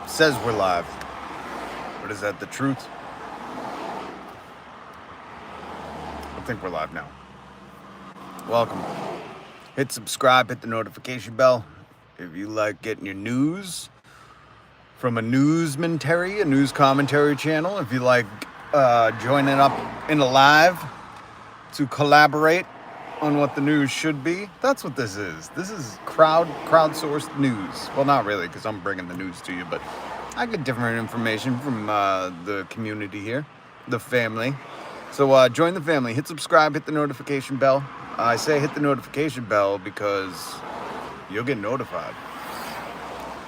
Says we're live. But is that the truth? I think we're live now. Welcome. Hit subscribe, hit the notification bell. If you like getting your news from a news commentary channel, if you like joining up in a live to collaborate on what the news should be, that's what this is. This is crowdsourced news. Well, not really, because I'm bringing the news to you, but I get different information from the community here, the family. So join the family, hit subscribe, hit the notification bell. I say hit the notification bell because you'll get notified.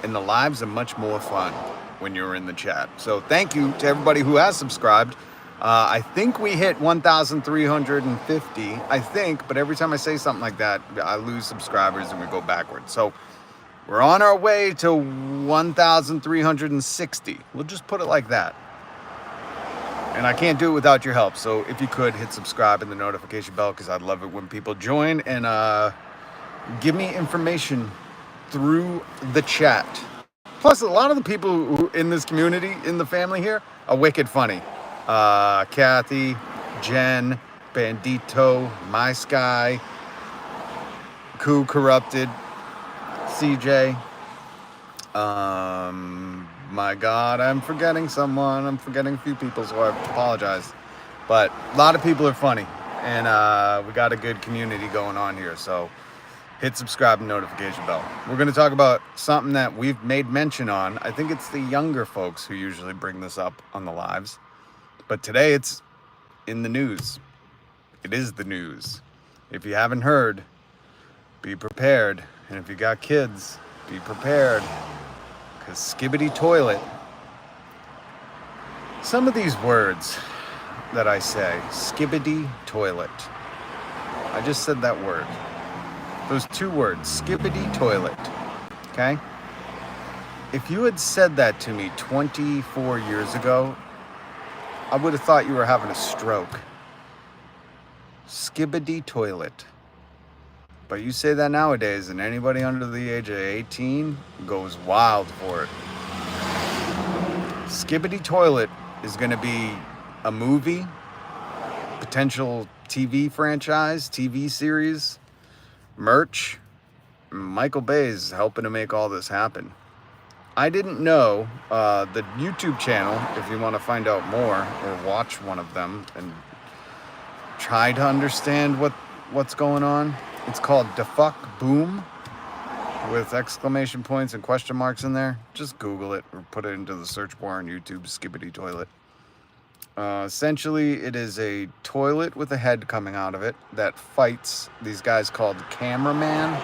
And the lives are much more fun when you're in the chat. So thank you to everybody who has subscribed. I think we hit 1,350, I think, but every time I say something like that, I lose subscribers and we go backwards. So we're on our way to 1,360. We'll just put it like that. And I can't do it without your help. So if you could hit subscribe and the notification bell, because I'd love it when people join and give me information through the chat. Plus, a lot of the people who in this community, in the family here, are wicked funny. Kathy, Jen, Bandito, My Sky, Coup Corrupted, CJ. My God, I'm forgetting someone. I'm forgetting a few people, so I apologize. But a lot of people are funny, and we got a good community going on here. So hit subscribe and notification bell. We're going to talk about something that we've made mention on. I think it's the younger folks who usually bring this up on the lives. But today it's in the news. It is the news. If you haven't heard, be prepared. And if you got kids, be prepared. Because Skibidi toilet. Some of these words that I say, Skibidi toilet. I just said that word. Those two words, Skibidi toilet. Okay? If you had said that to me 24 years ago, I would have thought you were having a stroke. Skibidi toilet. But you say that nowadays, and anybody under the age of 18 goes wild for it. Skibidi toilet is going to be a movie, potential TV franchise, TV series, merch. Michael Bay is helping to make all this happen. I didn't know the YouTube channel, if you want to find out more or watch one of them and try to understand what's going on. It's called Da Fuck Boom with exclamation points and question marks in there. Just Google it or put it into the search bar on YouTube, Skibidi toilet. Essentially, it is a toilet with a head coming out of it that fights these guys called cameramen,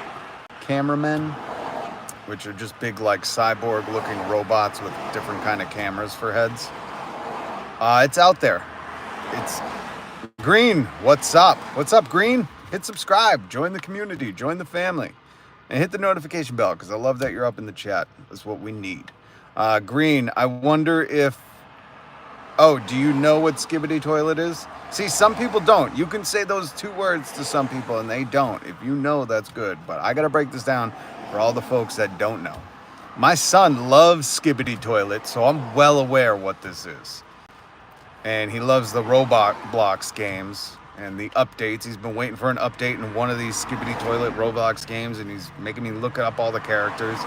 which are just big, like, cyborg-looking robots with different kind of cameras for heads. It's out there. It's Green. What's up? What's up, Green? Hit subscribe. Join the community. Join the family. And hit the notification bell, because I love that you're up in the chat. That's what we need. Green, I wonder if... Oh, do you know what Skibidi toilet is? See, some people don't. You can say those two words to some people, and they don't. If you know, that's good. But I got to break this down for all the folks that don't know. My son loves Skibidi toilet, so I'm well aware what this is. And he loves the Roblox games and the updates. He's been waiting for an update in one of these Skibidi toilet Roblox games, and he's making me look up all the characters.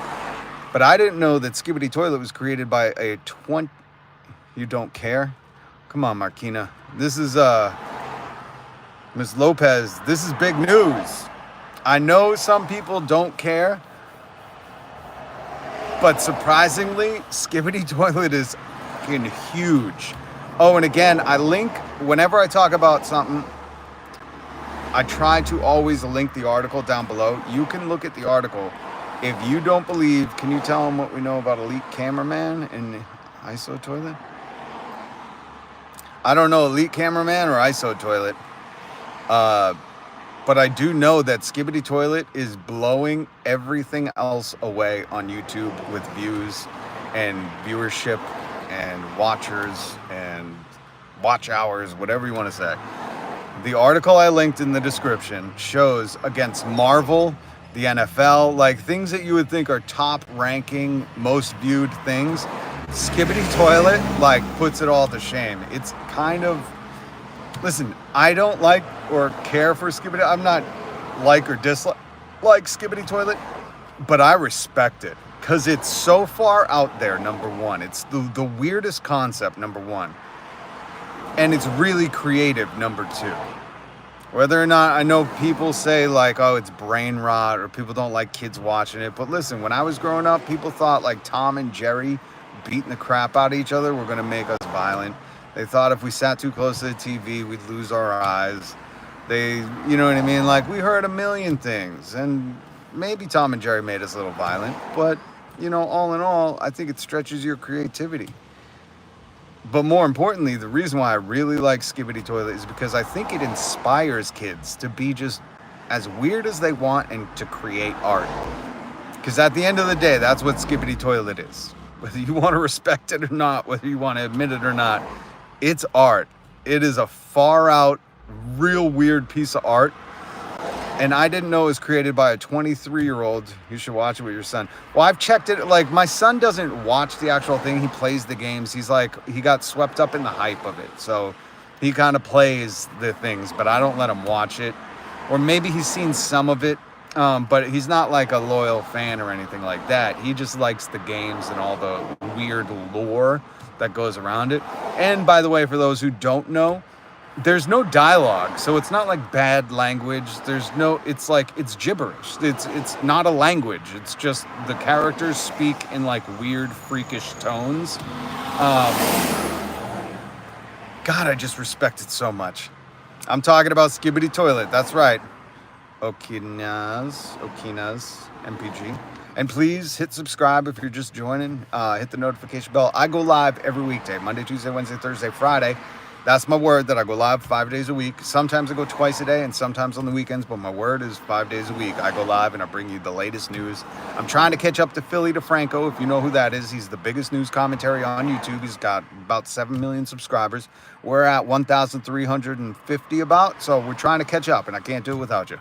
But I didn't know that Skibidi toilet was created by a You don't care? Come on, Marquina. This is Ms. Lopez. This is big news. I know some people don't care, but surprisingly, Skibidi toilet is fucking huge. Oh, and again, I link, whenever I talk about something, I try to always link the article down below. You can look at the article. If you don't believe, can you tell them what we know about Elite Cameraman and ISO Toilet? I don't know, Elite Cameraman or ISO Toilet. But I do know that Skibidi Toilet is blowing everything else away on YouTube with views and viewership and watchers and watch hours, whatever you want to say. The article I linked in the description shows against Marvel the NFL, like things that you would think are top ranking, most viewed things. Skibidi Toilet like puts it all to shame. It's kind of, listen, I don't like or care for Skibidi. I'm not like or dislike Skibidi Toilet, but I respect it because it's so far out there, number one. It's the weirdest concept, number one. And it's really creative, number two. Whether or not, I know people say like, oh, it's brain rot or people don't like kids watching it. But listen, when I was growing up, people thought like Tom and Jerry beating the crap out of each other were going to make us violent. They thought if we sat too close to the TV, we'd lose our eyes. They, you know what I mean? Like, we heard a million things, and maybe Tom and Jerry made us a little violent, but, you know, all in all, I think it stretches your creativity. But more importantly, the reason why I really like Skibidi Toilet is because I think it inspires kids to be just as weird as they want and to create art. Because at the end of the day, that's what Skibidi Toilet is. Whether you want to respect it or not, whether you want to admit it or not, it's art. It is a far out, real weird piece of art. And I didn't know it was created by a 23-year-old. You should watch it with your son. Well, I've checked it. Like, my son doesn't watch the actual thing. He plays the games. He's like, he got swept up in the hype of it. So he kind of plays the things, but I don't let him watch it. Or maybe he's seen some of it, but he's not like a loyal fan or anything like that. He just likes the games and all the weird lore that goes around it. And by the way, for those who don't know, there's no dialogue, so it's not like bad language. There's no, it's like, it's gibberish. It's not a language. It's just the characters speak in like weird, freakish tones. God, I just respect it so much. I'm talking about Skibidi Toilet. That's right. Okina's MPG. And please hit subscribe if you're just joining. Hit the notification bell. I go live every weekday, Monday, Tuesday, Wednesday, Thursday, Friday. That's my word that I go live 5 days a week. Sometimes I go twice a day and sometimes on the weekends, but my word is 5 days a week. I go live and I bring you the latest news. I'm trying to catch up to Philly DeFranco, if you know who that is. He's the biggest news commentary on YouTube. He's got about 7 million subscribers. We're at 1,350 about, so we're trying to catch up and I can't do it without you.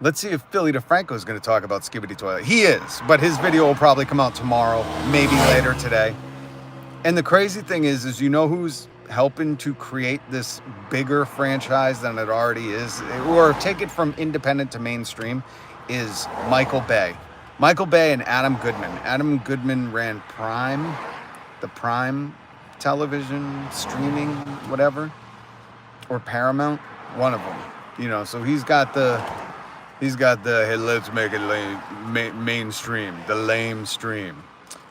Let's see if Philly DeFranco is going to talk about Skibidi Toilet. He is, but his video will probably come out tomorrow, maybe later today. And the crazy thing is you know who's helping to create this bigger franchise than it already is, or take it from independent to mainstream, is Michael Bay. Michael Bay and Adam Goodman. Adam Goodman ran Prime, the Prime television streaming, whatever, or Paramount, one of them. You know, so he's got the, hey, let's make it mainstream, the lame stream.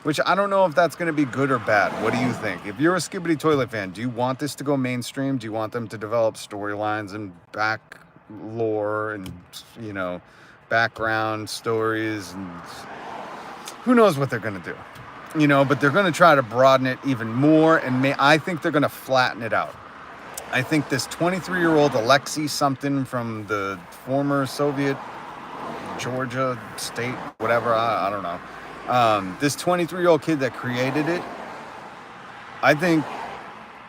Which I don't know if that's going to be good or bad. What do you think? If you're a Skibidi Toilet fan, do you want this to go mainstream? Do you want them to develop storylines and back lore and, you know, background stories? And who knows what they're going to do? You know, but they're going to try to broaden it even more. And I think they're going to flatten it out. I think this 23-year-old Alexei something from the former Soviet Georgia state, whatever, I don't know. This 23-year-old kid that created it, I think,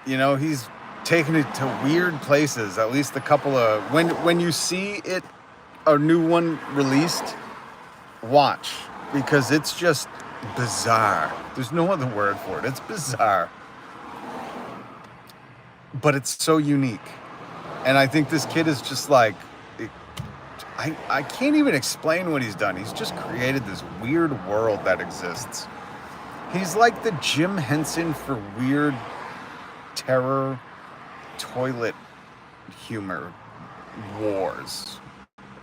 you know, he's taken it to weird places. At least a couple of, when you see it, a new one released, watch, because it's just bizarre. There's no other word for it. It's bizarre, but it's so unique. And I think this kid is just like, I can't even explain what he's done. He's just created this weird world that exists. He's like the Jim Henson for weird terror toilet humor wars,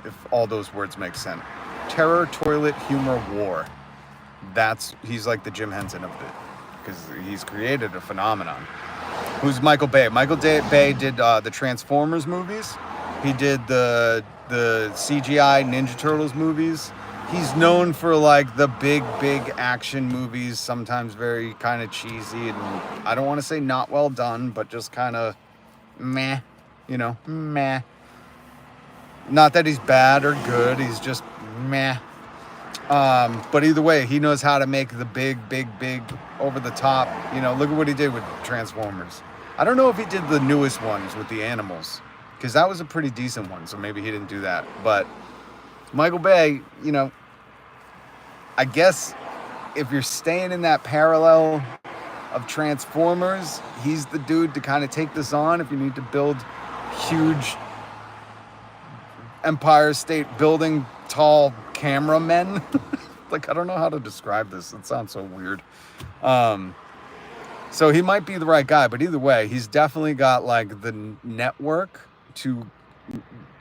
if all those words make sense. Terror toilet humor war. He's like the Jim Henson of it, because he's created a phenomenon. Who's Michael Bay? Michael Bay did the Transformers movies. He did the CGI Ninja Turtles movies. He's known for like the big action movies, sometimes very kind of cheesy and I don't want to say not well done, but just kind of meh, you know, meh. Not that he's bad or good, he's just meh. But either way, he knows how to make the big over the top, you know, look at what he did with Transformers. I don't know if he did the newest ones with the animals, because that was a pretty decent one, so maybe he didn't do that. But Michael Bay, I guess if you're staying in that parallel of Transformers, he's the dude to kind of take this on if you need to build huge Empire State Building tall cameramen. Like, I don't know how to describe this. It sounds so weird. So he might be the right guy, but either way, he's definitely got like the network to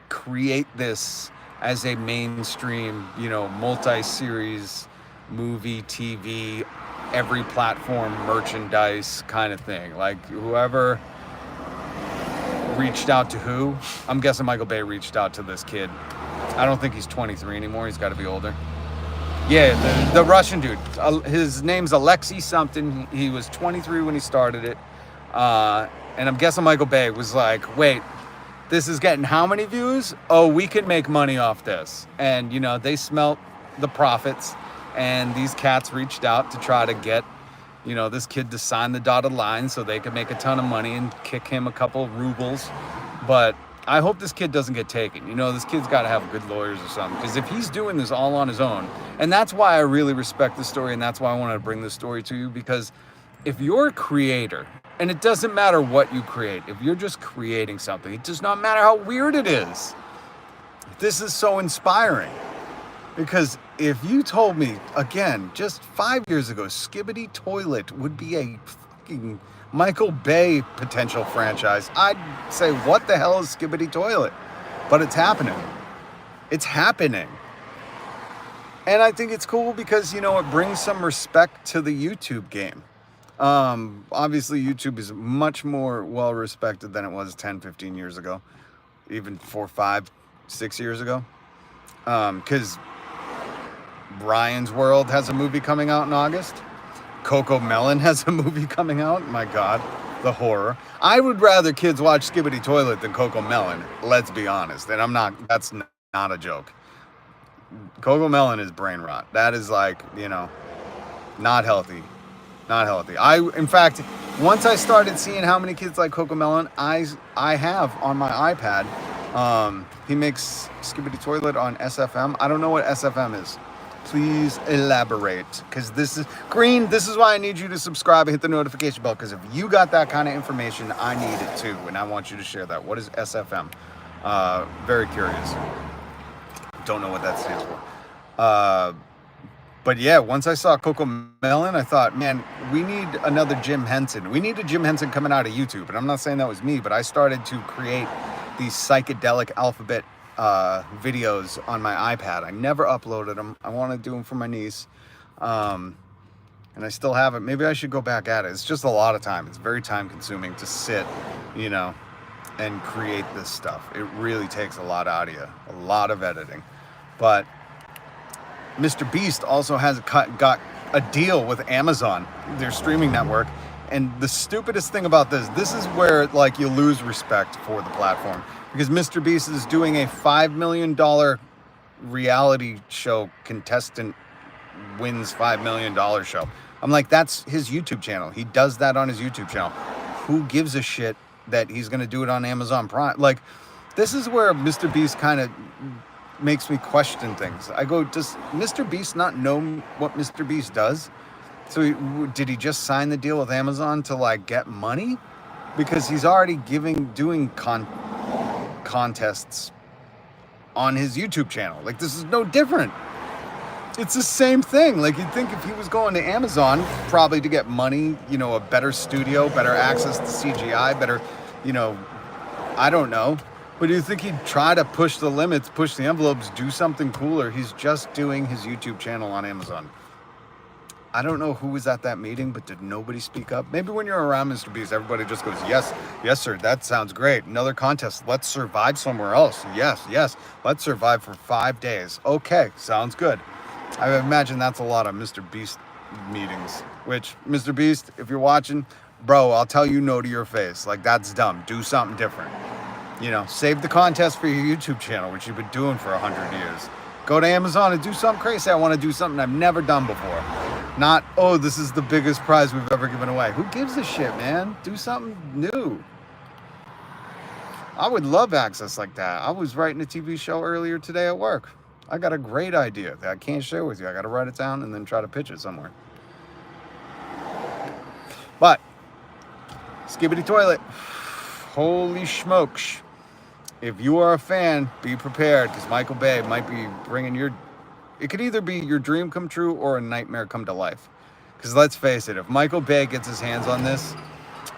create this as a mainstream, multi-series movie, TV, every platform merchandise kind of thing. Like whoever reached out to who, I'm guessing Michael Bay reached out to this kid. I don't think he's 23 anymore. He's got to be older. Yeah, the Russian dude. His name's Alexei something. He was 23 when he started it. And I'm guessing Michael Bay was like, wait, this is getting how many views? Oh, we can make money off this. And, they smelt the profits. And these cats reached out to try to get, this kid to sign the dotted line so they could make a ton of money and kick him a couple rubles. But I hope this kid doesn't get taken. This kid's got to have good lawyers or something. Because if he's doing this all on his own, and that's why I really respect this story, and that's why I wanted to bring this story to you, because if you're a creator, and it doesn't matter what you create, if you're just creating something, it does not matter how weird it is. This is so inspiring. Because if you told me, again, just 5 years ago, Skibidi Toilet would be a fucking Michael Bay potential franchise, I'd say, what the hell is Skibidi Toilet? But it's happening. It's happening. And I think it's cool because, it brings some respect to the YouTube game. Obviously, YouTube is much more well-respected than it was 10, 15 years ago. Even 4, 5, 6 years ago. Because Brian's World has a movie coming out in August. Coco Melon has a movie coming out. My God, the horror. I would rather kids watch Skibidi Toilet than Coco Melon. Let's be honest. And that's not a joke. Coco Melon is brain rot. That is like, not healthy. Not healthy. In fact, once I started seeing how many kids like Coco Melon, I have on my iPad. He makes Skibidi Toilet on SFM. I don't know what SFM is. Please elaborate, because this is Green. This is why I need you to subscribe and hit the notification bell, because if you got that kind of information, I need it too, and I want you to share that. What is SFM? Very curious. Don't know what that stands for. But yeah, once I saw Coco Melon, I thought, man, we need another Jim Henson. We need a Jim Henson coming out of YouTube. And I'm not saying that was me, but I started to create these psychedelic alphabet videos on my iPad. I never uploaded them. I want to do them for my niece. And I still haven't. Maybe I should go back at it. It's just a lot of time. It's very time consuming to sit, and create this stuff. It really takes a lot out of you, a lot of editing. But Mr. Beast also got a deal with Amazon, their streaming network. And the stupidest thing about this is where you lose respect for the platform. Because Mr. Beast is doing a $5 million reality show, contestant wins $5 million show. I'm like, that's his YouTube channel. He does that on his YouTube channel. Who gives a shit that he's going to do it on Amazon Prime? This is where Mr. Beast kind of makes me question things. I go, does Mr. Beast not know what Mr. Beast does? So did he just sign the deal with Amazon to get money? Because he's already doing contests on his YouTube channel. This is no different. It's the same thing. You'd think if he was going to Amazon, probably to get money, a better studio, better access to CGI, better, I don't know. But do you think he'd try to push the limits, push the envelopes, do something cooler? He's just doing his YouTube channel on Amazon. I don't know who was at that meeting, but did nobody speak up? Maybe when you're around Mr. Beast, everybody just goes, yes, sir, that sounds great. Another contest. Let's survive somewhere else. Yes. Let's survive for 5 days. Okay, sounds good. I imagine that's a lot of Mr. Beast meetings, which, Mr. Beast, if you're watching, bro, I'll tell you no to your face. That's dumb. Do something different. Save the contest for your YouTube channel, which you've been doing for 100 years. Go to Amazon and do something crazy. I want to do something I've never done before. Not, oh, this is the biggest prize we've ever given away. Who gives a shit, man? Do something new. I would love access like that. I was writing a TV show earlier today at work. I got a great idea that I can't share with you. I got to write it down and then try to pitch it somewhere. But Skibidi Toilet, holy smokes. If you are a fan, be prepared, because Michael Bay might be bringing your... It could either be your dream come true or a nightmare come to life. Because let's face it, if Michael Bay gets his hands on this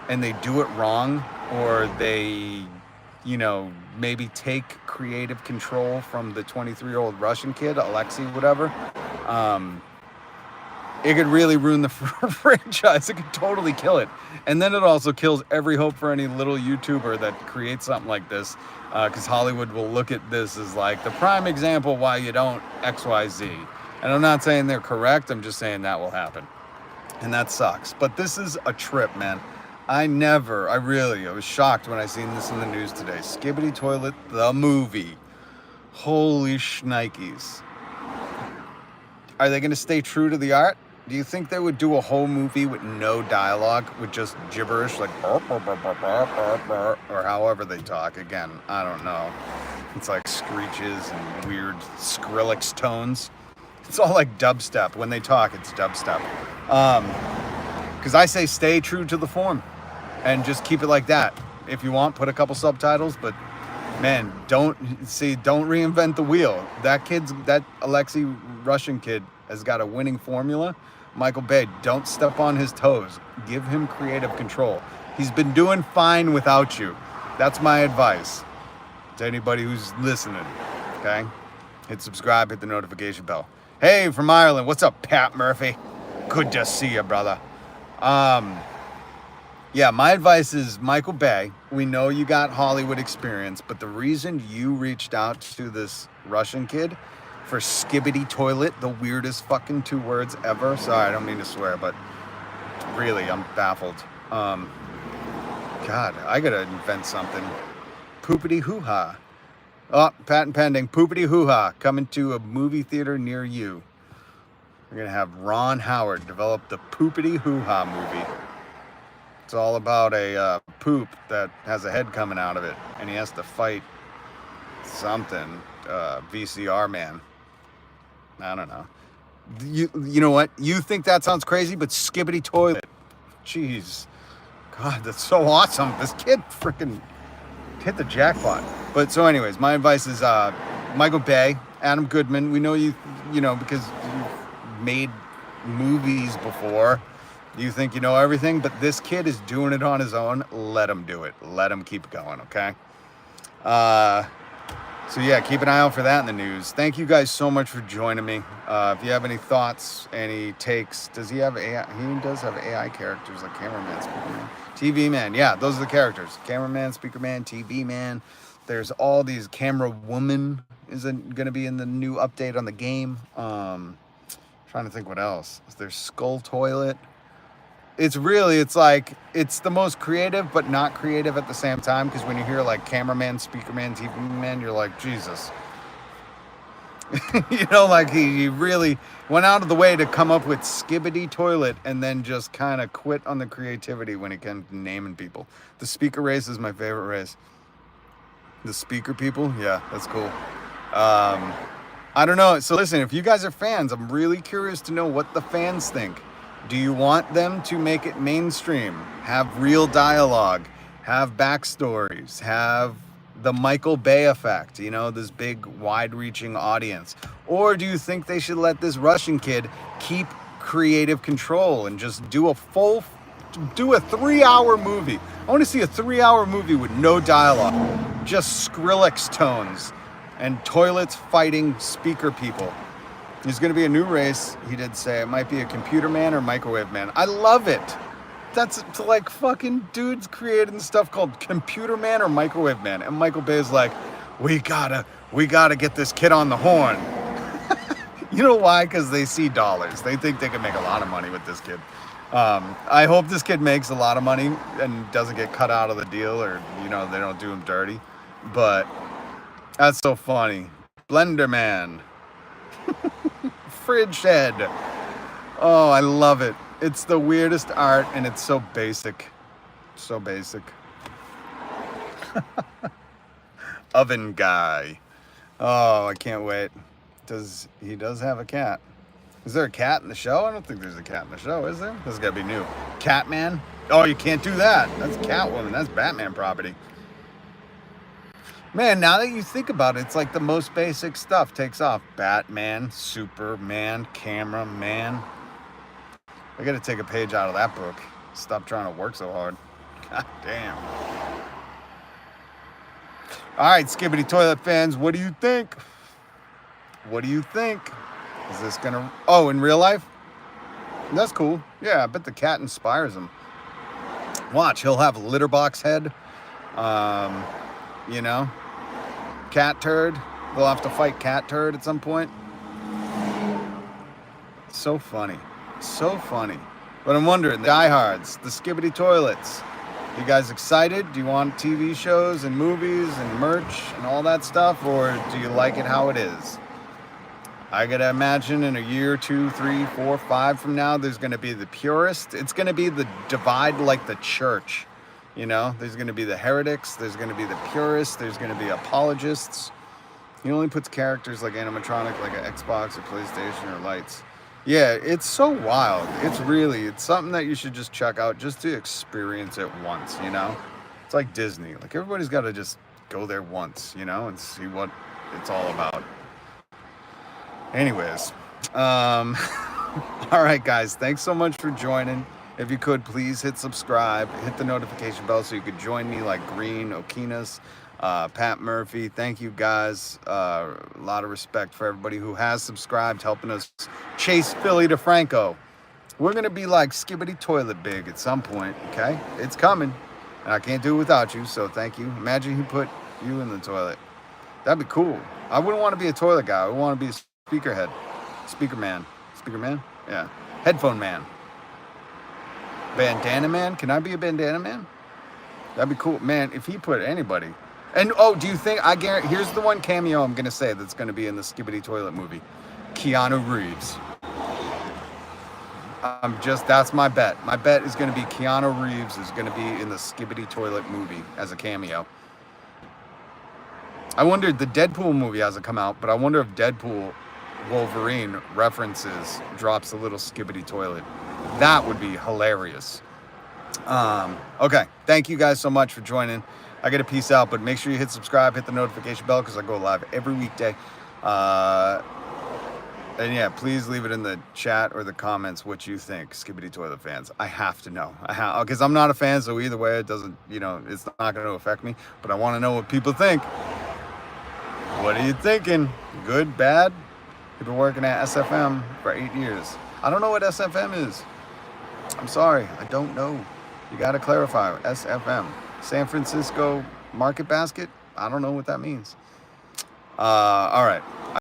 and they do it wrong, or they, you know, maybe take creative control from the 23-year-old Russian kid, Alexei, whatever, it could really ruin the franchise. It could totally kill it. And then it also kills every hope for any little YouTuber that creates something like this, because Hollywood will look at this as like the prime example why you don't XYZ. And I'm not saying they're correct. I'm just saying that will happen. And that sucks. But this is a trip, man. I was shocked when I seen this in the news today. Skibidi Toilet, the movie. Holy shnikes. Are they going to stay true to the art? Do you think they would do a whole movie with no dialogue, with just gibberish, like burp, burp, burp, burp, burp, burp, burp, or however they talk? Again, I don't know. It's like screeches and weird Skrillex tones. It's all like dubstep. When they talk, it's dubstep. Because I say stay true to the form and just keep it like that. If you want, put a couple subtitles, but man, don't reinvent the wheel. That Alexei Russian kid has got a winning formula. Michael Bay, don't step on his toes. Give him creative control. He's been doing fine without you. That's my advice to anybody who's listening, okay? Hit subscribe, hit the notification bell. Hey, from Ireland, what's up, Pat Murphy? Good to see you, brother. Yeah, my advice is Michael Bay. We know you got Hollywood experience, but the reason you reached out to this Russian kid for Skibidi Toilet, the weirdest fucking 2 words ever. Sorry, I don't mean to swear, but really, I'm baffled. God, I gotta invent something. Poopity hoo-ha. Oh, patent pending. Poopity hoo-ha coming to a movie theater near you. We're gonna have Ron Howard develop the Poopity hoo-ha movie. It's all about a poop that has a head coming out of it, and he has to fight something. VCR man. I don't know. You know what? You think that sounds crazy, but Skibidi Toilet. Jeez. God, that's so awesome. This kid freaking hit the jackpot. But so anyways, my advice is Michael Bay, Adam Goodman. We know you know, because you've made movies before. You think you know everything, but this kid is doing it on his own. Let him do it. Let him keep going, okay? So yeah, keep an eye out for that in the news. Thank you guys so much for joining me. If you have any thoughts, any takes, does he have AI? He does have AI characters like cameraman, speaker man, TV man. Yeah, those are the characters. Cameraman, speaker man, TV man. There's all these. Camera woman isn't going to be in the new update on the game. Trying to think what else. There's Skull Toilet. It's like, it's the most creative, but not creative at the same time. Because when you hear like cameraman, speaker man, TV man, you're like, Jesus. You know, like he really went out of the way to come up with Skibidi Toilet and then just kind of quit on the creativity when it came to naming people. The speaker race is my favorite race. The speaker people, yeah, that's cool. I don't know. So listen, if you guys are fans, I'm really curious to know what the fans think. Do you want them to make it mainstream, have real dialogue, have backstories, have the Michael Bay effect, you know, this big wide-reaching audience? Or do you think they should let this Russian kid keep creative control and just do a 3-hour movie? I want to see a 3-hour movie with no dialogue, just Skrillex tones and toilets fighting speaker people. There's going to be a new race, he did say. It might be a computer man or microwave man. I love it. That's like fucking dudes creating stuff called computer man or microwave man. And Michael Bay's like, we gotta get this kid on the horn. You know why? Because they see dollars. They think they can make a lot of money with this kid. I hope this kid makes a lot of money and doesn't get cut out of the deal, or, you know, they don't do him dirty. But that's so funny. Blender man. Fridge head. Oh, I love it. It's the weirdest art, and it's so basic. So basic. Oven guy. Oh, I can't wait he does have a cat. Is there a cat in the show? I don't think there's a cat in the show, is there? This has got to be new. Catman? Oh, you can't do that. That's Catwoman. That's Batman property. Man, now that you think about it, it's like the most basic stuff takes off. Batman, Superman, cameraman. I got to take a page out of that book. Stop trying to work so hard. God damn. All right, Skibidi Toilet fans, what do you think? What do you think? Is this gonna... Oh, in real life? That's cool. Yeah, I bet the cat inspires him. Watch, he'll have a litter box head. You know, cat turd. They'll have to fight cat turd at some point. So funny. So funny. But I'm wondering, the diehards, the Skibidi Toilets, you guys excited? Do you want TV shows and movies and merch and all that stuff? Or do you like it how it is? I gotta imagine in a year, 2, 3, 4, 5 from now, there's gonna be the purist. It's gonna be the divide like the church. You know, there's gonna be the heretics, there's gonna be the purists, there's gonna be apologists. He only puts characters like animatronic, like an Xbox or PlayStation or lights. Yeah, it's so wild. It's something that you should just check out just to experience it once, you know? It's like Disney. Like everybody's gotta just go there once, you know, and see what it's all about. Anyways, all right, guys, thanks so much for joining. If you could, please hit subscribe, hit the notification bell so you could join me like Green, Okinas, Pat Murphy. Thank you, guys. A lot of respect for everybody who has subscribed, helping us chase Philly to Franco. We're going to be like Skibidi Toilet big at some point, okay? It's coming, and I can't do it without you, so thank you. Imagine he put you in the toilet. That'd be cool. I wouldn't want to be a toilet guy. I would want to be a speaker head. Speaker man? Yeah. Headphone man. Bandana man? Can I be a bandana man? That'd be cool. Man, if he put anybody. And, oh, do you think, I guarantee, here's the one cameo I'm going to say that's going to be in the Skibidi Toilet movie. Keanu Reeves. That's my bet. My bet is going to be Keanu Reeves is going to be in the Skibidi Toilet movie as a cameo. I wondered, the Deadpool movie hasn't come out, but I wonder if Deadpool Wolverine references drops a little Skibidi Toilet. That would be hilarious. Okay, thank you guys so much for joining. I gotta peace out, but make sure you hit subscribe, hit the notification bell, because I go live every weekday. And yeah, please leave it in the chat or the comments what you think, Skibidi Toilet fans. I have to know. Because I'm not a fan, so either way, it doesn't, you know, it's not going to affect me. But I want to know what people think. What are you thinking? Good, bad? You've been working at SFM for 8 years. I don't know what SFM is. I'm sorry, I don't know. You got to clarify. SFM. San Francisco Market Basket? I don't know what that means. All right.